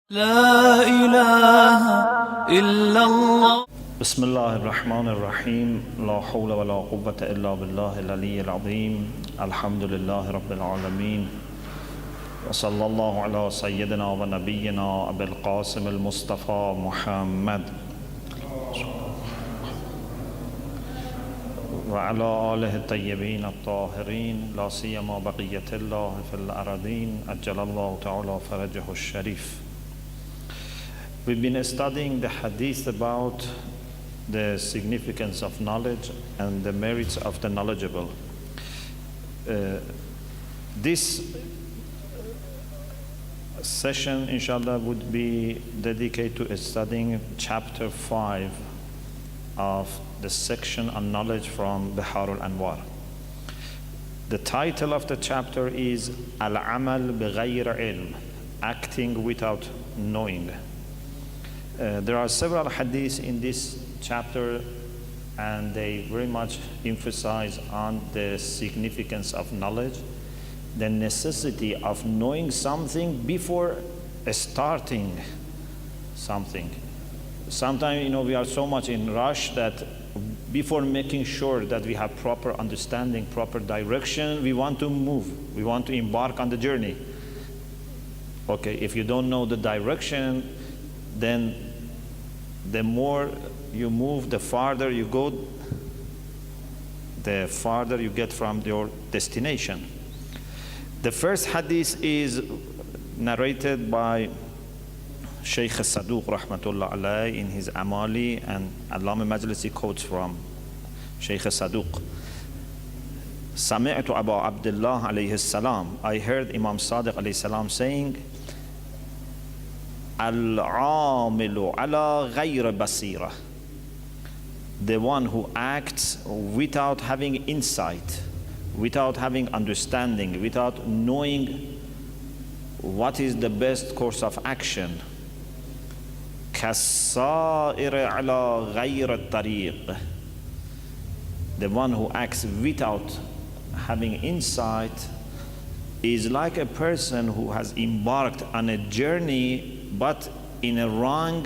لا إله إلا الله. بسم الله الرحمن الرحيم. لا حول ولا قوة إلا بالله العلي العظيم. الحمد لله رب العالمين، وصلى الله على سيدنا ونبينا أبي القاسم المصطفى محمد وعلى آله الطيبين الطاهرين، لا سيما بقية الله في الأرضين عجل الله تعالى فرجه الشريف. We've been studying the hadith about the significance of knowledge and the merits of the knowledgeable. This session, inshallah, would be dedicated to studying chapter 5 of the section on knowledge from Bihar al-Anwar. The title of the chapter is Al-Amal Bighayr Ilm, acting without knowing. There are several hadiths in this chapter, and they very much emphasize on the significance of knowledge, the necessity of knowing something before starting something. Sometimes, we are so much in rush that before making sure that we have proper understanding, proper direction, we want to move, we want to embark on the journey. Okay, if you don't know the direction, then the more you move, the farther you go, the farther you get from your destination. The first hadith is narrated by Shaykh Saduq rahmatullah alayhi in his Amali, and Allama Majlisi quotes from Shaykh Saduq. Sami'tu Abu Abdullah alayhi salam, I heard Imam Sadiq alayhi salam saying, Al-Amilu ala ghayr basira, the one who acts without having insight, without having understanding, without knowing what is the best course of action. Kas-sa'ir ala ghayr tariq, the one who acts without having insight is like a person who has embarked on a journey but in a wrong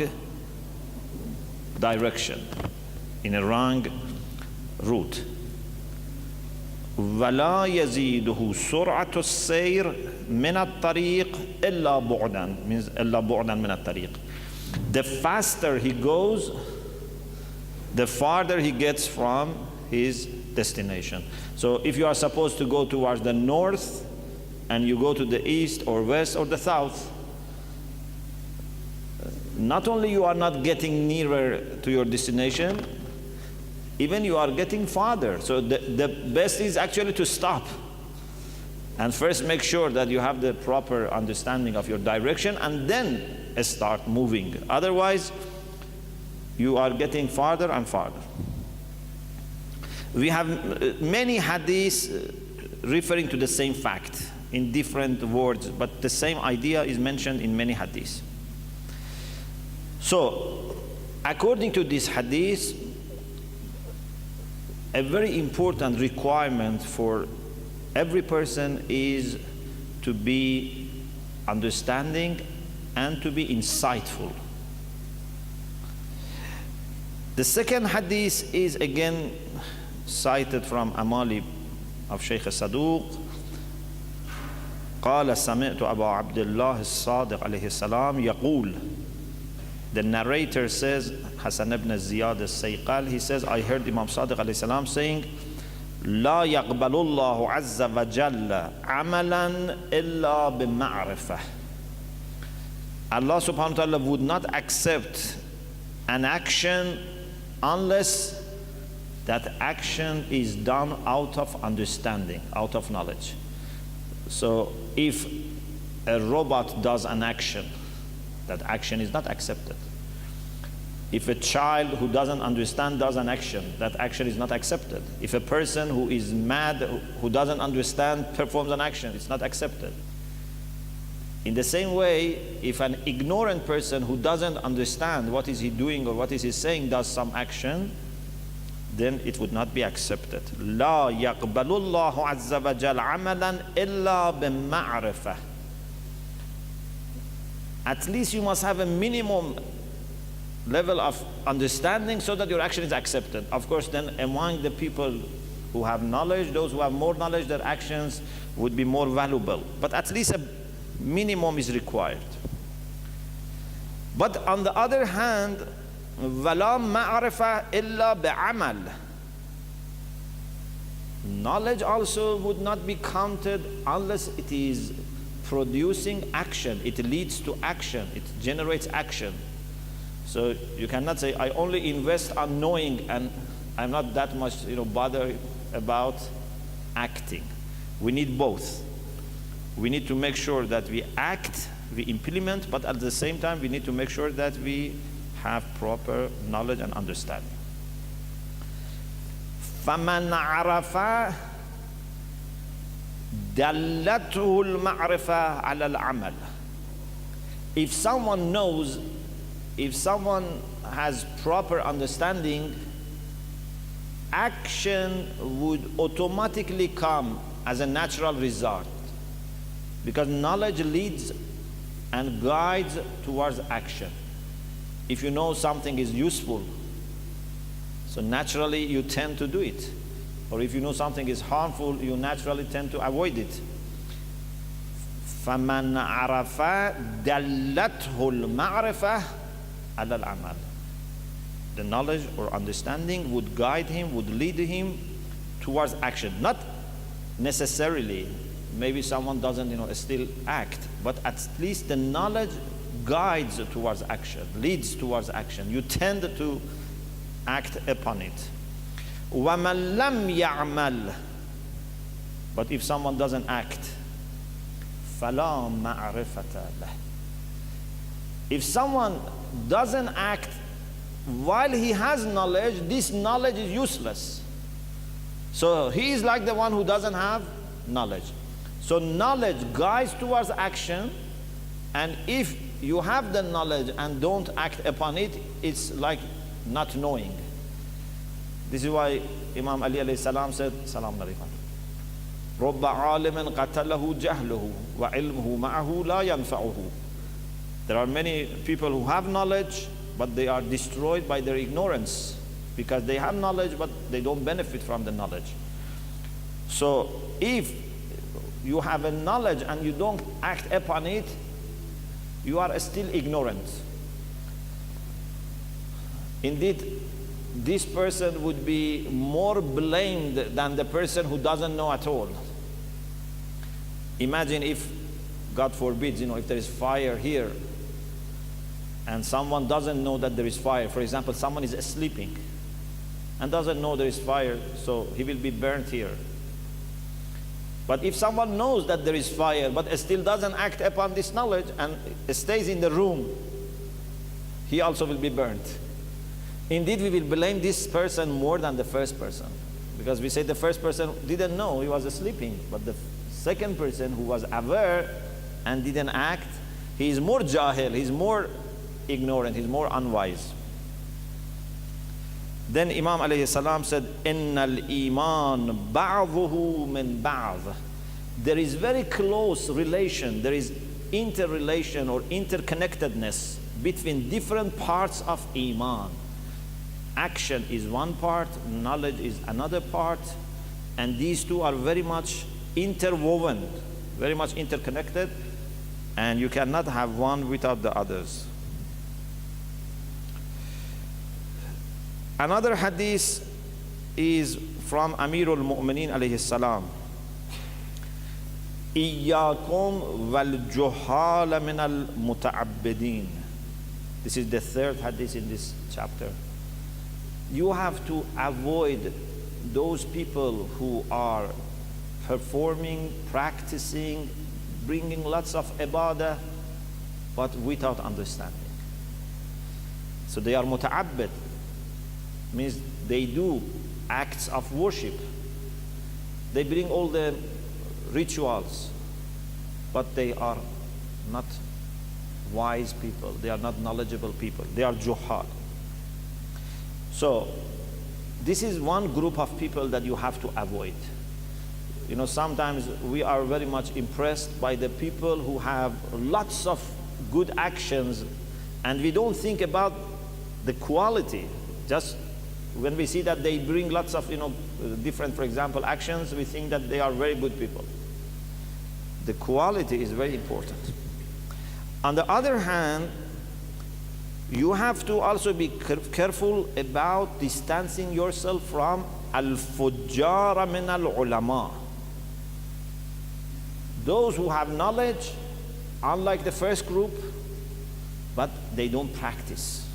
direction, in a wrong route. وَلَا يَزِيدُهُ سُرْعَةُ السَّيْرِ مِنَ الطَّرِيقِ إِلَّا بُعْدًا, means إِلَّا بُعْدًا مِنَ الطَّرِيقِ. The faster he goes, the farther he gets from his destination. So if you are supposed to go towards the north and you go to the east or west or the south, not only you are not getting nearer to your destination, even you are getting farther. So the best is actually to stop and first make sure that you have the proper understanding of your direction and then start moving. Otherwise, you are getting farther and farther. We have many hadiths referring to the same fact in different words, but the same idea is mentioned in many hadiths. So, according to this hadith, a very important requirement for every person is to be understanding and to be insightful. The second hadith is again cited from Amali of Shaykh Saduq. قال سمعت أبا عبد الله الصادق عليه السلام يقول. The narrator says, Hasan ibn Ziyad al-Sayqal, he says, I heard Imam Sadiq alayhi salam saying, لا يقبل الله عز وجل عملا إلا بمعرفة. Allah subhanahu wa ta'ala would not accept an action unless that action is done out of understanding, out of knowledge. So if a robot does an action, that action is not accepted. If a child who doesn't understand does an action, that action is not accepted. If a person who is mad, who doesn't understand, performs an action, it's not accepted. In the same way, if an ignorant person who doesn't understand what is he doing or what is he saying does some action, then it would not be accepted. لا يقبل الله عز وجل عملا إلا بمعرفة. At least you must have a minimum level of understanding so that your action is accepted. Of course, then among the people who have knowledge, those who have more knowledge, their actions would be more valuable. But at least a minimum is required. But on the other hand, وَلَا مَعْرِفَةَ إِلَّا بِعَمَلٍ. Knowledge also would not be counted unless it is producing action. It leads to action. It generates action. So you cannot say, I only invest on knowing and I'm not that much bothered about acting. We need both. We need to make sure that we act, we implement, but at the same time we need to make sure that we have proper knowledge and understanding. فَمَنْ عَرَفَ دَلَّتْهُ الْمَعْرِفَةُ عَلَى الْعَمَلِ. If someone knows, if someone has proper understanding, action would automatically come as a natural result, because knowledge leads and guides towards action. If you know something is useful, so naturally you tend to do it. Or if you know something is harmful, you naturally tend to avoid it. فَمَنْ عَرَفَ دَلَّتْهُ الْمَعْرِفَةُ عَلَى الْعَمَلِ. The knowledge or understanding would guide him, would lead him towards action. Not necessarily, maybe someone doesn't still act, but at least the knowledge guides towards action, leads towards action. You tend to act upon it. وَمَنْ لَمْ يَعْمَلْ. But if someone doesn't act, فَلَا مَعْرِفَةَ لَهُ. If someone doesn't act while he has knowledge, this knowledge is useless. So he is like the one who doesn't have knowledge. So knowledge guides towards action, and if you have the knowledge and don't act upon it, it's like not knowing. This is why Imam Ali alayhi salam said, Salam alaikum, رُبَّ عَالِمٍ قَتَلَهُ جَهْلُهُ وَعِلْمُهُ مَعَهُ لَا يَنْفَعُهُ. There are many people who have knowledge, but they are destroyed by their ignorance, because they have knowledge, but they don't benefit from the knowledge. So if you have a knowledge and you don't act upon it, you are still ignorant. Indeed, this person would be more blamed than the person who doesn't know at all. Imagine if, God forbids, if there is fire here and someone doesn't know that there is fire. For example, someone is sleeping and doesn't know there is fire, so he will be burnt here. But if someone knows that there is fire but still doesn't act upon this knowledge and stays in the room, he also will be burnt. Indeed, we will blame this person more than the first person, because we say the first person didn't know, he was sleeping, but the second person who was aware and didn't act, he is more jahil, he's more ignorant, he's more unwise. Then Imam alayhi salam said, Innal iman ba'dhuhu min ba'd. There is very close relation, there is interrelation or interconnectedness between different parts of iman. Action is one part, knowledge is another part, and these two are very much interwoven, very much interconnected, and you cannot have one without the others. Another hadith is from Amirul Mu'mineen alayhi salam. إِيَّاكُمْ وَالْجُهَالَ مِنَ الْمُتَعَبِّدِينَ. This is the third hadith in this chapter. You have to avoid those people who are performing, practicing, bringing lots of ibadah, but without understanding. So they are muta'abbid, means they do acts of worship. They bring all the rituals, but they are not wise people. They are not knowledgeable people. They are juhal. So this is one group of people that you have to avoid. Sometimes we are very much impressed by the people who have lots of good actions, and we don't think about the quality. Just when we see that they bring lots of different, for example, actions, we think that they are very good people. The quality is very important. On the other hand, you have to also be careful about distancing yourself from al-fujjara min al-ulama. Those who have knowledge, unlike the first group, but they don't practice.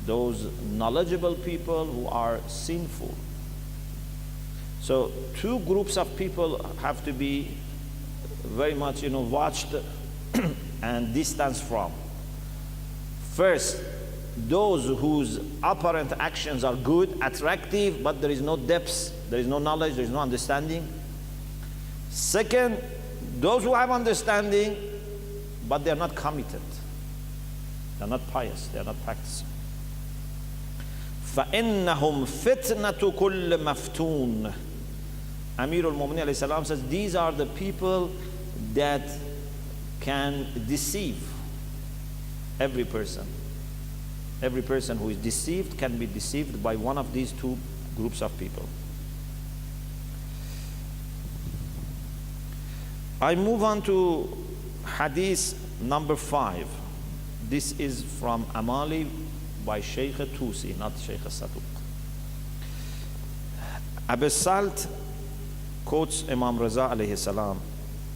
Those knowledgeable people who are sinful. So two groups of people have to be very much watched and distanced from. First, those whose apparent actions are good, attractive, but there is no depth, there is no knowledge, there is no understanding. Second, those who have understanding, but they are not committed. They are not pious, they are not practicing. فَإِنَّهُمْ فِتْنَةُ كُلِّ مَفْتُونَ. Amir al-Mu'mineen alayhi salam says, these are the people that can deceive every person. Every person who is deceived can be deceived by one of these two groups of people. I move on to hadith number 5. This is from Amali by Shaykh Tusi, not Shaykh Saduq. Abu Salt quotes Imam Raza alayhi salam,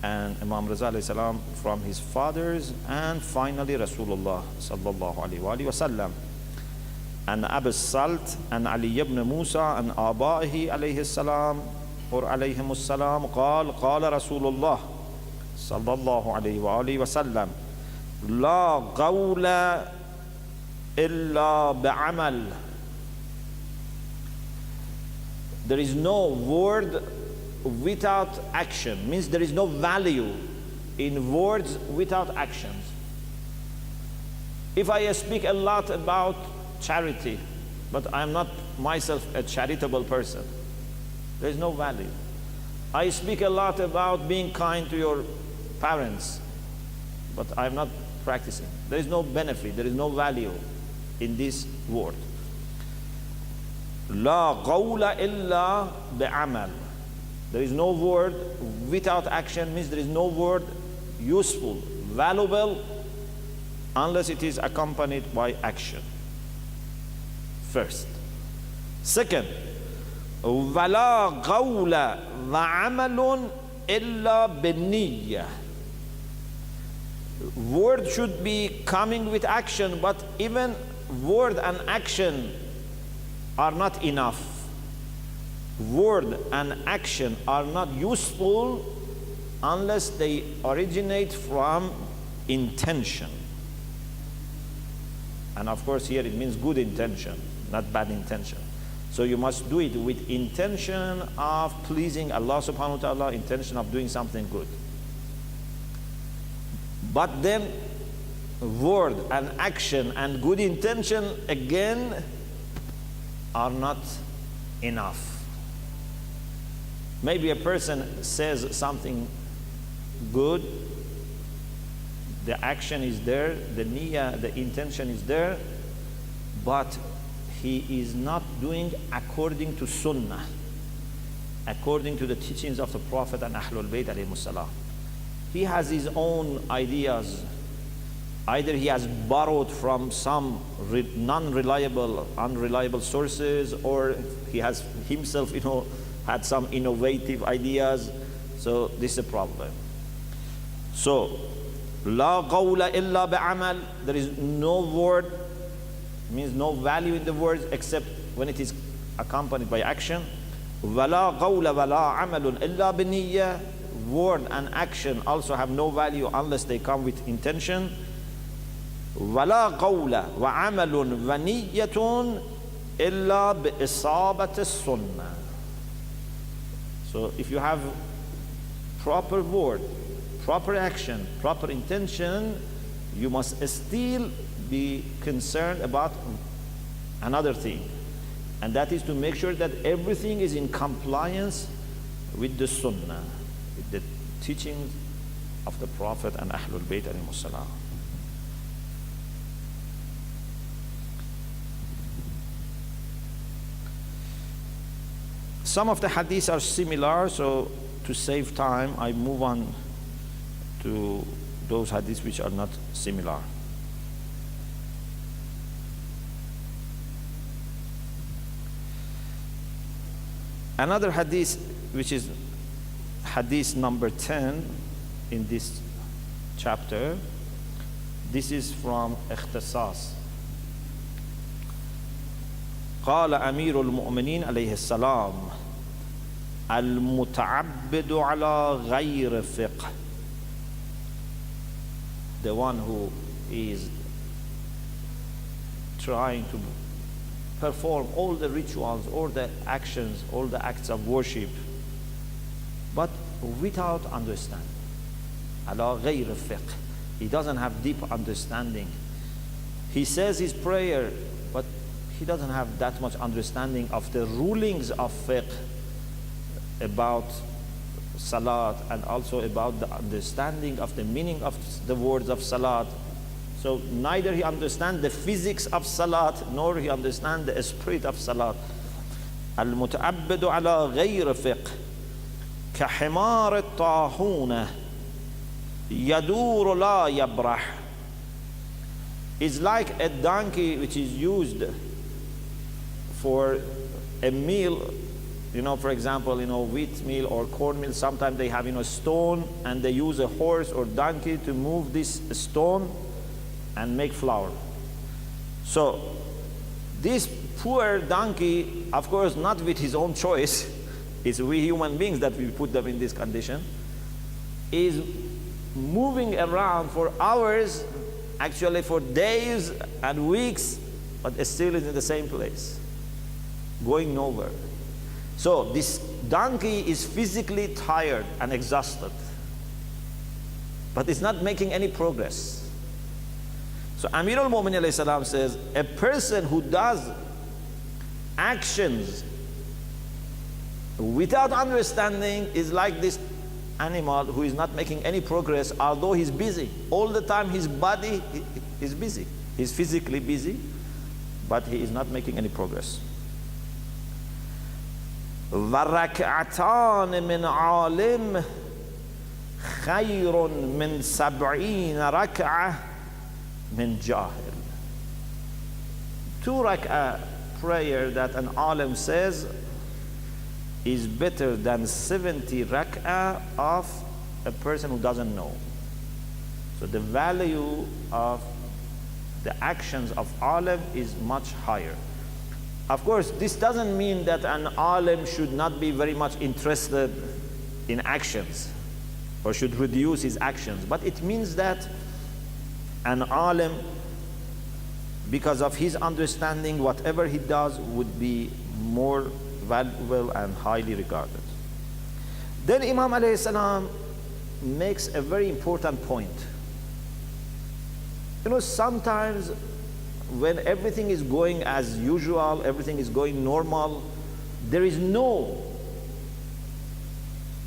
and Imam Raza alayhi salam from his fathers, and finally Rasulullah sallallahu alayhi wa sallam. And Abu Salt and Ali ibn Musa and Abahi alayhi salam or alayhim salam قال Rasulullah sallallahu alayhi wa sallam La qawla illa bi'amal. There is no word without action. Means there is no value in words without actions. If I speak a lot about charity, but I am not myself a charitable person, there is no value. I speak a lot about being kind to your parents, but I am not practicing. There is no benefit, there is no value in this word. La qawla illa bi'amal. There is no word without action, means there is no word useful, valuable, unless it is accompanied by action. First. Second, وَلَا قَوْلَ وَعَمَلٌ إِلَّا بِالنِّيَّةِ. Word should be coming with action, but even word and action are not enough. Word and action are not useful unless they originate from intention. And of course here it means good intention, not bad intention. So you must do it with intention of pleasing Allah subhanahu wa ta'ala, intention of doing something good. But then word and action and good intention again are not enough. Maybe a person says something good, the action is there, the niyyah, the intention is there, but he is not doing according to sunnah, according to the teachings of the Prophet and Ahlul Bayt alayhimus salam. He has his own ideas. Either he has borrowed from some non-reliable, unreliable sources, or he has himself, had some innovative ideas. So this is a problem. So, la qawla illa bi'amal. There is no word, means no value in the words except when it is accompanied by action. وَلَا قَوْلَ وَلَا عَمَلٌ إِلَّا بِنِيَّةٍ. Word and action also have no value unless they come with intention. وَلَا قَوْلَ وَعَمَلٌ وَنِيَّةٌ إِلَّا بِإِصَابَةِ السُّنَّةِ. So if you have proper word, proper action, proper intention, you must still be concerned about another thing, and that is to make sure that everything is in compliance with the sunnah, with the teachings of the Prophet and Ahlul Bayt alayhimus salam. Some of the hadiths are similar, so to save time, I move on to those hadiths which are not similar. Another hadith, which is hadith number 10 in this chapter, this is from اختصاص. قال أمير المؤمنين عليه السلام المتعبد على غير فقه. The one who is trying to perform all the rituals, all the actions, all the acts of worship, but without understanding. على غير فقه. He doesn't have deep understanding. He says his prayer, but he doesn't have that much understanding of the rulings of fiqh about salat, and also about the understanding of the meaning of the words of salat. So neither he understands the physics of salat, nor he understands the spirit of salat. المتعبد على غير فقه كحمار الطاحونة يدور لا يبرح. Is like a donkey which is used for a meal, for example, wheat meal or corn meal. Sometimes they have, stone, and they use a horse or donkey to move this stone and make flour. So this poor donkey, of course, not with his own choice, it's we human beings that we put them in this condition, is moving around for hours, actually for days and weeks, but still is in the same place, going nowhere. So this donkey is physically tired and exhausted, but it's not making any progress. So Amir al-Mu'minin alayhi salam says, a person who does actions without understanding is like this animal who is not making any progress, although he's busy. All the time his body is busy. He's physically busy, but he is not making any progress. وَرَكْعَتَانِ مِنْ عَالِمٍ خَيْرٌ مِنْ سَبْعِينَ رَكْعَةٍ مِنْ جَاهِلٍ. 2 rak'ah prayer that an alim says is better than 70 rak'ah of a person who doesn't know. So the value of the actions of alim is much higher. Of course, this doesn't mean that an alim should not be very much interested in actions or should reduce his actions, but it means that an alim, because of his understanding, whatever he does would be more valuable and highly regarded. Then Imam alayhi salam makes a very important point. Sometimes when everything is going as usual, everything is going normal, there is no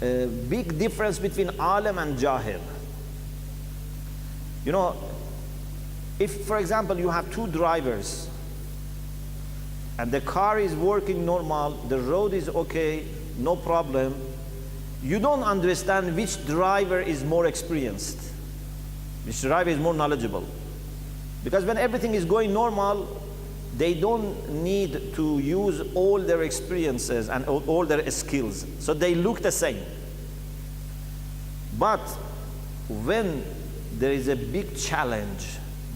big difference between alim and jahil. If, for example, you have 2 drivers and the car is working normal, the road is okay, no problem, you don't understand which driver is more experienced, which driver is more knowledgeable. Because when everything is going normal, they don't need to use all their experiences and all their skills. So they look the same. But when there is a big challenge,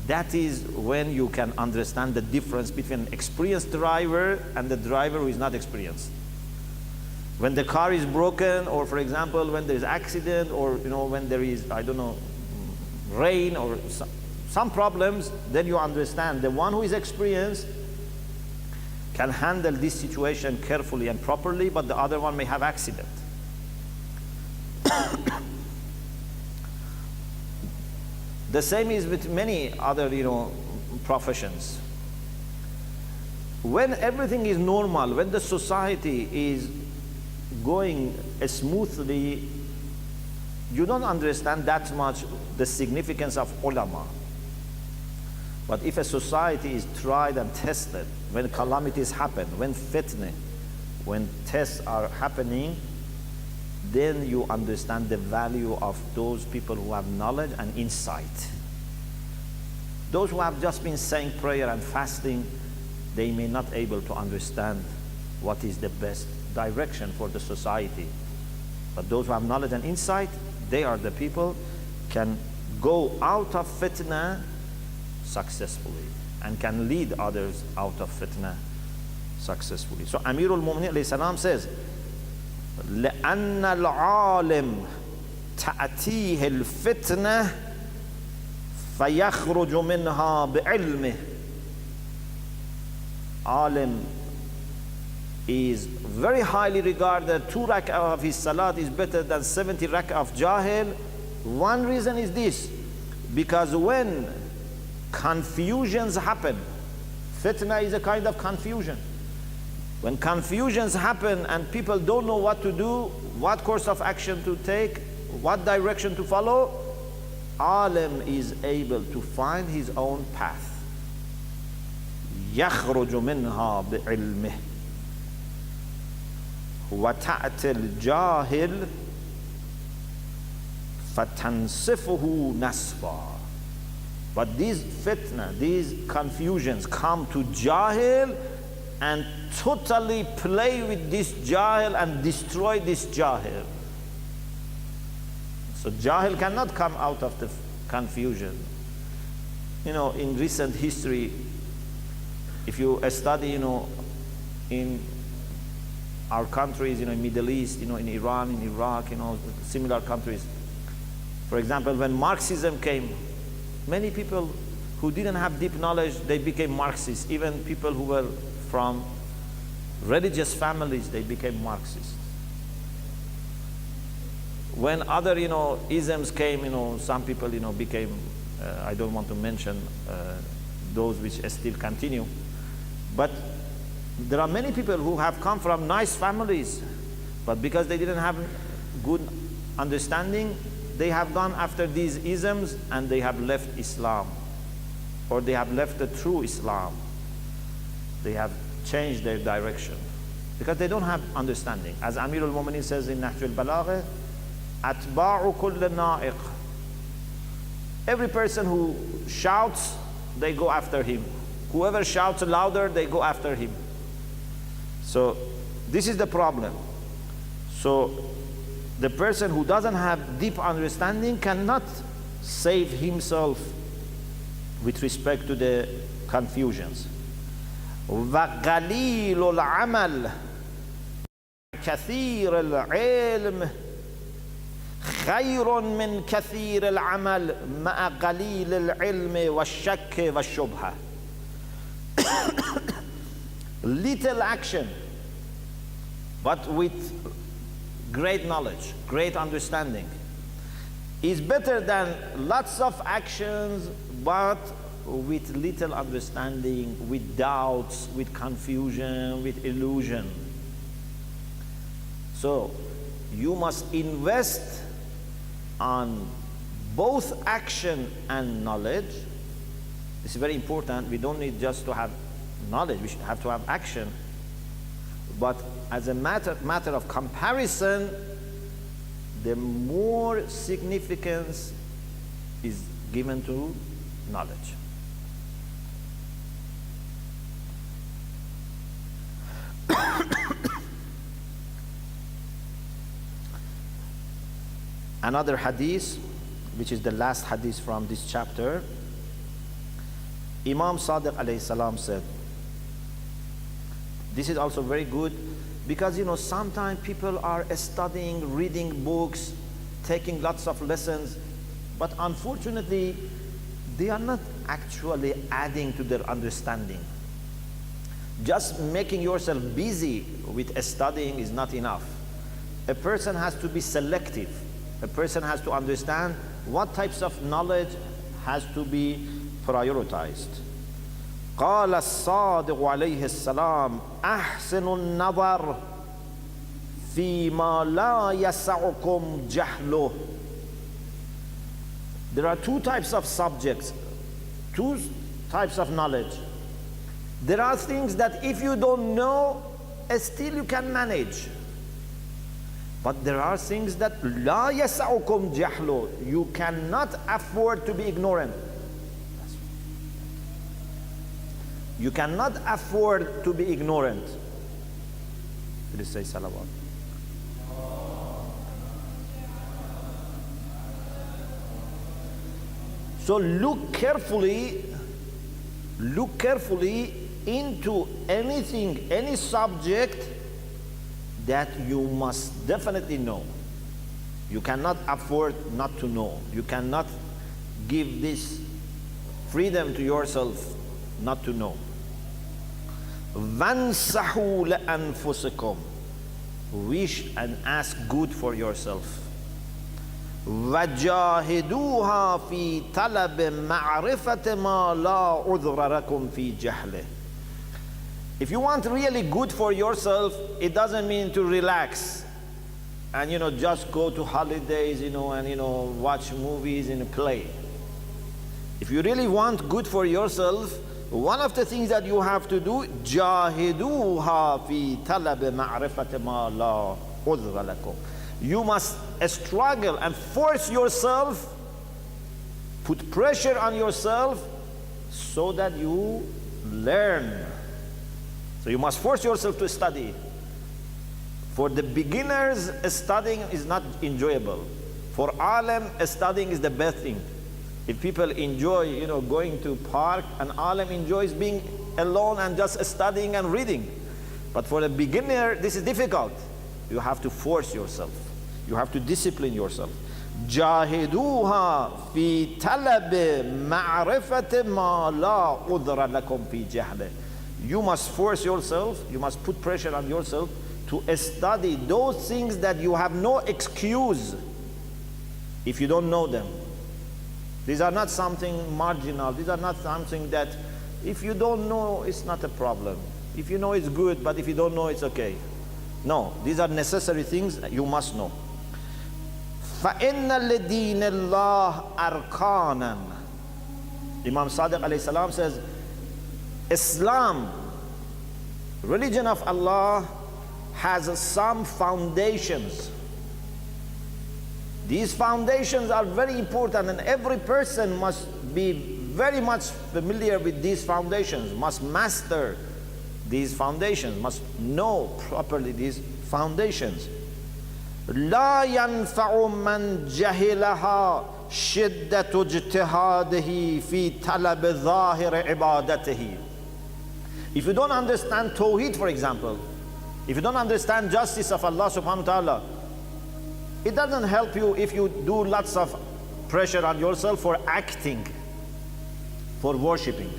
that is when you can understand the difference between an experienced driver and the driver who is not experienced. When the car is broken, or for example, when there is accident, or when there is, rain or some problems, then you understand the one who is experienced can handle this situation carefully and properly, but the other one may have accident. The same is with many other, professions. When everything is normal, when the society is going smoothly, you don't understand that much the significance of ulama. But if a society is tried and tested, when calamities happen, when fitna, when tests are happening, then you understand the value of those people who have knowledge and insight. Those who have just been saying prayer and fasting, they may not able to understand what is the best direction for the society. But those who have knowledge and insight, they are the people can go out of fitna successfully and can lead others out of fitna successfully. So Amirul Mu'minin alayhi salam says, لأن العالم تأتيه الفتنة فيخرج منها بعلمه. Alim is very highly regarded. 2 rak'ah of his salat is better than 70 rak'ah of jahil. One reason is this, because when confusions happen, fitna is a kind of confusion. When confusions happen and people don't know what to do, what course of action to take, what direction to follow, alim is able to find his own path. يخرج منها بعلمه وتأتي الجاهل فَتَنْصِفُهُ نَصْفًا. But these fitna, these confusions come to jahil and totally play with this jahil and destroy this jahil. So jahil cannot come out of the confusion. You know, in recent history, if you study, in our countries, in Middle East, in Iran, in Iraq, similar countries. For example, when Marxism came, many people who didn't have deep knowledge, they became Marxists. Even people who were from religious families, they became Marxists. When other, isms came, some people, became, I don't want to mention those which still continue, but there are many people who have come from nice families, but because they didn't have good understanding, they have gone after these isms and they have left Islam, or they have left the true Islam. They have changed their direction because they don't have understanding. As Amirul Mu'minin says in Nahj al-Balagha, atba'u kull na'iq. Every person who shouts, they go after him. Whoever shouts louder, they go after him. So this is the problem. So the person who doesn't have deep understanding cannot save himself with respect to the confusions. وَقَلِيلُ الْعَمَلِ كَثِيرُ الْعِلْمِ خَيْرٌ مِّن كَثِيرِ الْعَمَلِ مَعَ قَلِيلِ الْعِلْمِ وَالشَّكِّ وَالشُّبْهَةِ. Little action, but with great knowledge, great understanding, is better than lots of actions, but with little understanding, with doubts, with confusion, with illusion. So you must invest on both action and knowledge. This is very important. We don't need just to have knowledge, we should have to have action. But as a matter of comparison, the more significance is given to knowledge. Another hadith, which is the last hadith from this chapter, Imam Sadiq alayhi salam said, this is also very good, because sometimes people are studying, reading books, taking lots of lessons, but unfortunately they are not actually adding to their understanding. Just making yourself busy with studying is not enough. A person has to be selective. A person has to understand what types of knowledge has to be prioritized. قال الصادق عليه السلام أحسن النظر فيما لا يسعكم جهله. There are 2 types of subjects, 2 types of knowledge. There are things that if you don't know, still you can manage. But there are things that لا يسعكم جهل, you cannot afford to be ignorant. You cannot afford to be ignorant. Please say salawat. So look carefully into anything, any subject that you must definitely know. You cannot afford not to know. You cannot give this freedom to yourself not to know. وَانْصَحُوا لَأَنفُسِكُمْ, wish and ask good for yourself. وَجَاهِدُوهَا فِي طَلَبِ مَعْرِفَةِ مَا لَا عُذْرَ لَكُمْ فِي جَهْلِهِ. If you want really good for yourself, it doesn't mean to relax and just go to holidays and watch movies and play. If you really want good for yourself, one of the things that you have to do, جَاهِدُوهَا فِي طَلَبِ مَعْرِفَةِ مَا لَا عُذْرَ لَكُمْ. You must struggle and force yourself, put pressure on yourself so that you learn. So you must force yourself to study. For the beginners, studying is not enjoyable. For alim, studying is the best thing. If people enjoy, going to park, and alim enjoys being alone and just studying and reading. But for a beginner, this is difficult. You have to force yourself. You have to discipline yourself. جاهدوها في طلب معرفة ما لا عذر لكم في جهله. You must force yourself, you must put pressure on yourself to study those things that you have no excuse if you don't know them. These are not something marginal. These are not something that if you don't know, it's not a problem. If you know, it's good, but if you don't know, it's okay. No, these are necessary things you must know. فَإِنَّ لِدِينِ اللَّهِ أَرْكَانًا. Imam Sadiq alayhi salam says, Islam, religion of Allah, has some foundations. These foundations are very important, and every person must be very much familiar with these foundations, must master these foundations, must know properly these foundations. لا ينفع من جهلها شدة اجتهاده في طلب ظاهر عبادته. If you don't understand Tawheed, for example, if you don't understand justice of Allah subhanahu wa ta'ala, it doesn't help you if you do lots of pressure on yourself for acting, for worshipping.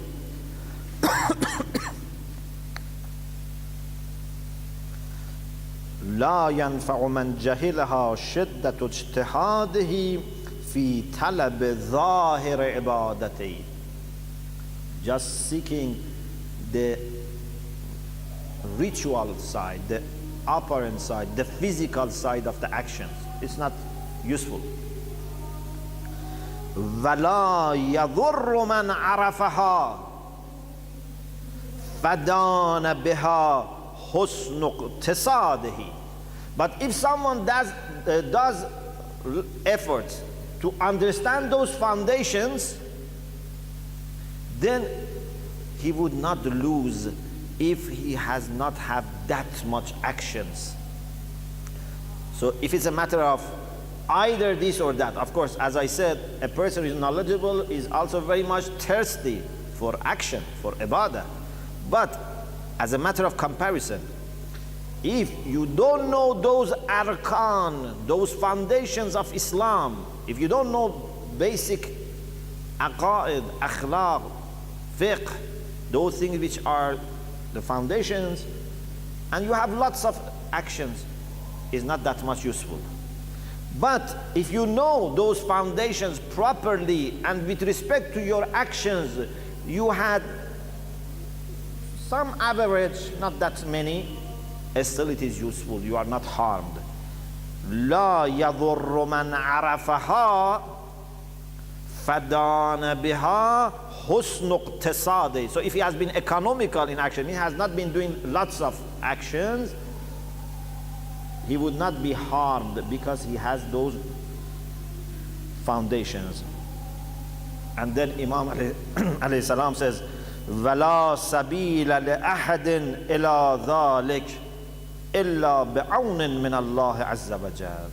لا ينفع من جهلها شدة اجتهاده في طلب ظاهر عبادته. Just seeking the ritual side, the apparent side, the physical side of the actions. It's not useful. وَلَا يَضُرُّ مَنْ عَرَفَهَا فَدَانَ بِهَا حُسْنُ اقْتِصَادِهِ. But if someone does efforts to understand those foundations, then he would not lose if he has not had that much actions. So if it's a matter of either this or that, of course, as I said, a person who is knowledgeable is also very much thirsty for action, for ibadah. But as a matter of comparison, if you don't know those arkan, those foundations of Islam, if you don't know basic aqaid, akhlaq, fiqh, those things which are the foundations, and you have lots of actions, is not that much useful. But if you know those foundations properly, and with respect to your actions, you had some average, not that many, still it is useful, you are not harmed. لا يضر من عرفها فدان بها husn iqtisadi. So if he has been economical in action, he has not been doing lots of actions, he would not be harmed because he has those foundations. And then Imam alayhi salam says, وَلَا سَبِيلَ لِأَحَدٍ إِلَى ذَلِكَ إِلَّا بِعَوْنٍ مِّنَ اللَّهِ عَزَّ وَجَلَّ.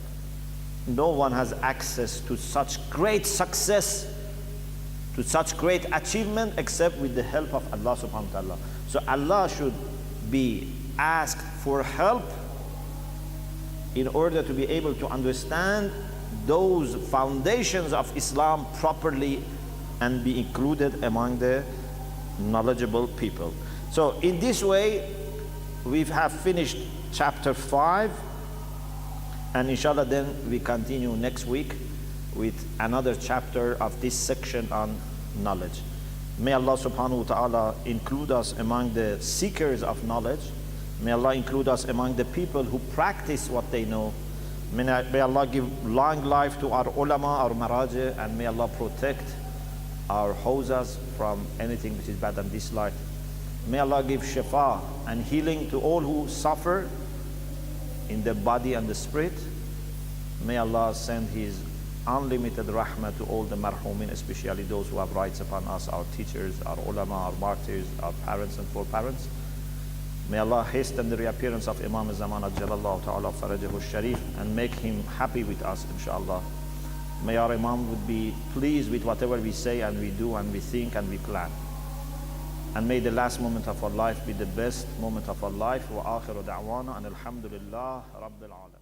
No one has access to such great success, to such great achievement, except with the help of Allah subhanahu wa ta'ala. So Allah should be asked for help in order to be able to understand those foundations of Islam properly and be included among the knowledgeable people. So in this way, we have finished chapter 5, and inshallah then we continue next week with another chapter of this section on knowledge. May Allah subhanahu wa ta'ala include us among the seekers of knowledge. May Allah include us among the people who practice what they know. May Allah give long life to our ulama, our maraji, and may Allah protect our hawzas from anything which is bad and disliked. May Allah give shifa and healing to all who suffer in the body and the spirit. May Allah send His unlimited rahmah to all the marhumin, especially those who have rights upon us, our teachers, our ulama, our martyrs, our parents and foreparents. May Allah hasten the reappearance of Imam Zaman Ajjalallahu Ta'ala Farajahu Sharif and make him happy with us, inshallah. May our Imam would be pleased with whatever we say and we do and we think and we plan. And may the last moment of our life be the best moment of our life. Wa akhiru da'wana and alhamdulillah Rabbil Alamin.